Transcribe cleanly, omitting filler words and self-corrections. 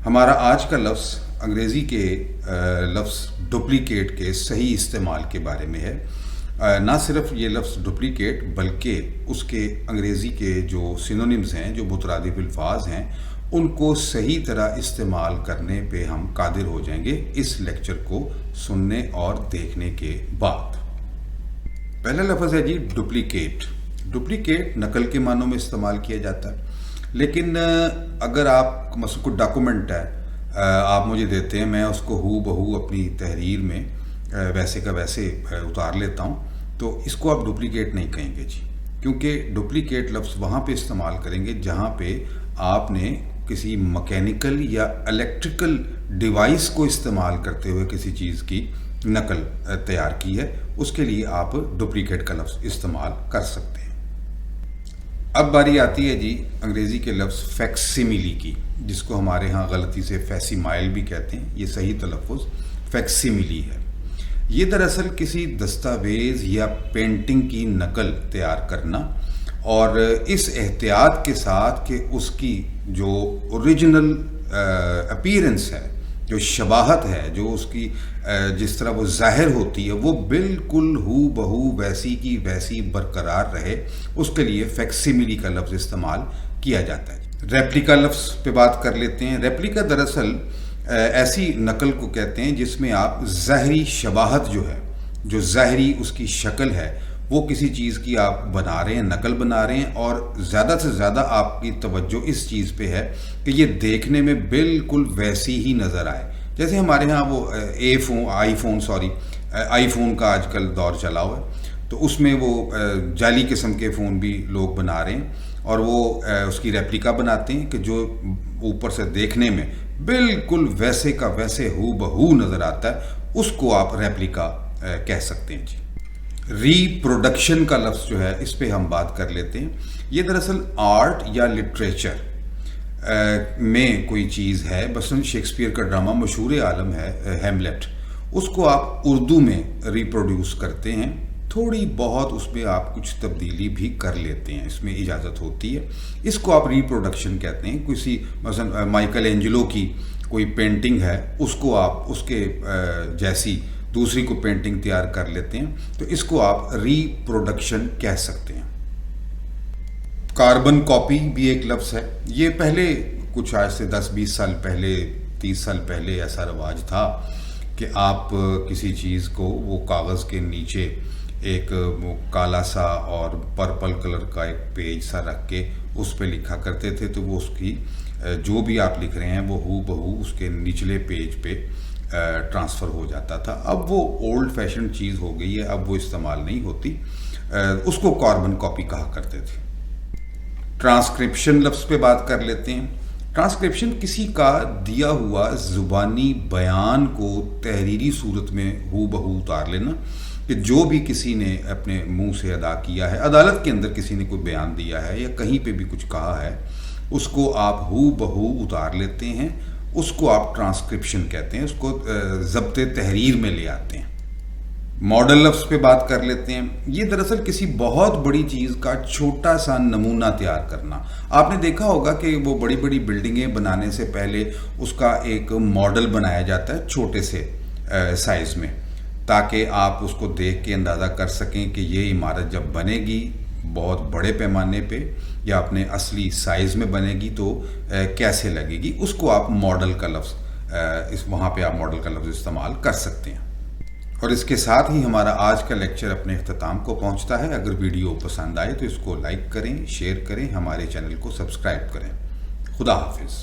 ہمارا آج کا لفظ انگریزی کے لفظ ڈپلیکیٹ کے صحیح استعمال کے بارے میں ہے۔ نہ صرف یہ لفظ ڈپلیکیٹ بلکہ اس کے انگریزی کے جو سینونیمز ہیں، جو مترادف الفاظ ہیں، ان کو صحیح طرح استعمال کرنے پہ ہم قادر ہو جائیں گے اس لیکچر کو سننے اور دیکھنے کے بعد۔ پہلا لفظ ہے جی ڈپلیکیٹ۔ ڈپلیکیٹ نقل کے معنوں میں استعمال کیا جاتا ہے، لیکن اگر آپ مثلا کوئی ڈاکومنٹ ہے آپ مجھے دیتے ہیں، میں اس کو ہو بہو اپنی تحریر میں ویسے کا ویسے اتار لیتا ہوں، تو اس کو آپ ڈپلیکیٹ نہیں کہیں گے جی، کیونکہ ڈپلیکیٹ لفظ وہاں پہ استعمال کریں گے جہاں پہ آپ نے کسی مکینیکل یا الیکٹریکل ڈیوائس کو استعمال کرتے ہوئے کسی چیز کی نقل تیار کی ہے، اس کے لیے آپ ڈپلیکیٹ کا لفظ استعمال کر سکتے ہیں۔ اب باری آتی ہے جی انگریزی کے لفظ فیکسیملی کی، جس کو ہمارے ہاں غلطی سے فیسیمائل بھی کہتے ہیں۔ یہ صحیح تلفظ فیکسیملی ہے۔ یہ دراصل کسی دستاویز یا پینٹنگ کی نقل تیار کرنا، اور اس احتیاط کے ساتھ کہ اس کی جو اوریجنل اپیرنس ہے، جو شباہت ہے، جو اس کی جس طرح وہ ظاہر ہوتی ہے، وہ بالکل ہو بہو ویسی کی ویسی برقرار رہے، اس کے لیے فیکسیملی کا لفظ استعمال کیا جاتا ہے۔ ریپلیکا لفظ پہ بات کر لیتے ہیں۔ ریپلیکا دراصل ایسی نقل کو کہتے ہیں جس میں آپ ظاہری شباہت جو ہے، جو ظاہری اس کی شکل ہے، وہ کسی چیز کی آپ بنا رہے ہیں، نقل بنا رہے ہیں، اور زیادہ سے زیادہ آپ کی توجہ اس چیز پہ ہے کہ یہ دیکھنے میں بالکل ویسی ہی نظر آئے۔ جیسے ہمارے ہاں وہ آئی فون کا آج کل دور چلا ہوا ہے، تو اس میں وہ جعلی قسم کے فون بھی لوگ بنا رہے ہیں، اور وہ اس کی ریپلیکا بناتے ہیں کہ جو اوپر سے دیکھنے میں بالکل ویسے کا ویسے ہو بہو نظر آتا ہے، اس کو آپ ریپلیکا کہہ سکتے ہیں جی۔ ری پروڈکشن کا لفظ جو ہے، اس پہ ہم بات کر لیتے ہیں۔ یہ دراصل آرٹ یا لٹریچر میں کوئی چیز ہے، مثلا شیکسپیئر کا ڈرامہ مشہور عالم ہے ہیملیٹ، اس کو آپ اردو میں ریپروڈیوس کرتے ہیں، تھوڑی بہت اس میں آپ کچھ تبدیلی بھی کر لیتے ہیں، اس میں اجازت ہوتی ہے، اس کو آپ ریپروڈکشن کہتے ہیں۔ کسی مثلا مائیکل اینجلو کی کوئی پینٹنگ ہے، اس کو آپ اس کے جیسی دوسری کو پینٹنگ تیار کر لیتے ہیں، تو اس کو آپ ریپروڈکشن کہہ سکتے ہیں۔ کاربن کاپی بھی ایک لفظ ہے۔ یہ پہلے کچھ آج سے 10-20 سال پہلے، 30 سال پہلے ایسا رواج تھا کہ آپ کسی چیز کو وہ کاغذ کے نیچے ایک کالا سا اور پرپل کلر کا ایک پیج سا رکھ کے اس پہ لکھا کرتے تھے، تو وہ اس کی جو بھی آپ لکھ رہے ہیں وہ ہو بہو اس کے نچلے پیج پہ ٹرانسفر ہو جاتا تھا۔ اب وہ اولڈ فیشن چیز ہو گئی ہے، اب وہ استعمال نہیں ہوتی، اس کو کاربن کاپی کہا کرتے تھے۔ ٹرانسکرپشن لفظ پہ بات کر لیتے ہیں۔ ٹرانسکرپشن کسی کا دیا ہوا زبانی بیان کو تحریری صورت میں ہو بہو اتار لینا، کہ جو بھی کسی نے اپنے منہ سے ادا کیا ہے، عدالت کے اندر کسی نے کوئی بیان دیا ہے یا کہیں پہ بھی کچھ کہا ہے، اس کو آپ ہو بہو اتار لیتے ہیں، اس کو آپ ٹرانسکرپشن کہتے ہیں، اس کو ضبط تحریر میں لے آتے ہیں۔ ماڈل لفظ پہ بات کر لیتے ہیں۔ یہ دراصل کسی بہت بڑی چیز کا چھوٹا سا نمونہ تیار کرنا۔ آپ نے دیکھا ہوگا کہ وہ بڑی بڑی بلڈنگیں بنانے سے پہلے اس کا ایک ماڈل بنایا جاتا ہے چھوٹے سے سائز میں، تاکہ آپ اس کو دیکھ کے اندازہ کر سکیں کہ یہ عمارت جب بنے گی بہت بڑے پیمانے پہ یا اپنے اصلی سائز میں بنے گی تو کیسے لگے گی، اس کو آپ ماڈل کا لفظ وہاں پہ آپ ماڈل کا لفظ استعمال کر سکتے ہیں۔ اور اس کے ساتھ ہی ہمارا آج کا لیکچر اپنے اختتام کو پہنچتا ہے۔ اگر ویڈیو پسند آئے تو اس کو لائک کریں، شیئر کریں، ہمارے چینل کو سبسکرائب کریں۔ خدا حافظ۔